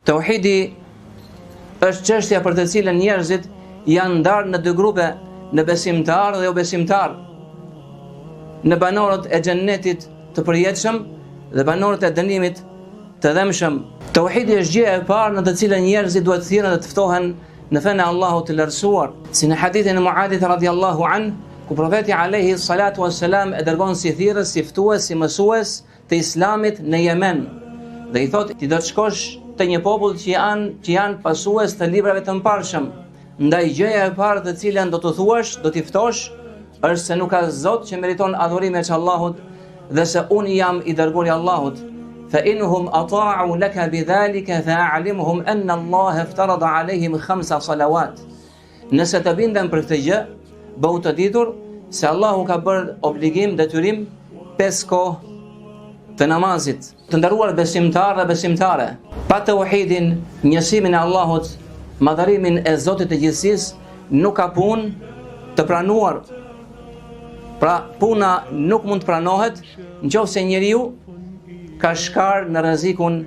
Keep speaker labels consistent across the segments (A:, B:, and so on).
A: Tauhidi është çështja për të cilën njerëzit janë ndarë në dy grupe, në besimtar dhe jo besimtar, në banorët e xhennetit të përjetshëm dhe banorët e dënimit të dëmshëm. Tauhidi është gjëja e parë në të cilën njerëzit duhet të thirrën dhe të ftohen në fenë e Allahut të lartësuar, si në hadithin e Muadhit radhiyallahu anhu, ku profeti alayhi salatu wassalam e dërgon si thirrës, si ftues, si mësues të Islamit në Yemen. Dhe i thotë, ti do të shkosh te një popull që janë pasues të librave të mbarshëm. Ndaj gjëja e parë të cilën do të thuash, do t'i ftosh, është se nuk ka Zot që meriton adhurimin veç Allahut dhe se unë jam i dërguari i Allahut. Fa inhum ata'u laka bidhalika fa'alimhum anna Allah iftarada alayhim 5 salawat. Nëse të binden për këtë gjë, bëu të ditur se Allahu ka bërë obligim, detyrim 5 kohë të namazit. Të nderuar besimtarë dhe besimtare, pa tauhidin, njësimin e Allahut, madhërimin e Zotit të gjithësisë, nuk ka punë të pranuar. Pra puna nuk mund të pranohet nëse njeriu ka shkar në rrezikun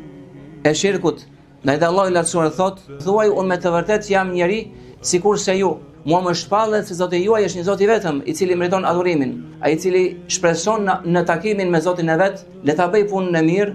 A: e shirkut. Ndaj Allahu i lartësuar thotë, thuaj unë me të vërtetë jam njeri sikurse ju. Mua më shpallet se Zoti juaj është një Zot i vetëm, i cili meriton adhurimin, ai i cili shpreson në takimin me Zotin e vet, le ta bëj punën e mirë.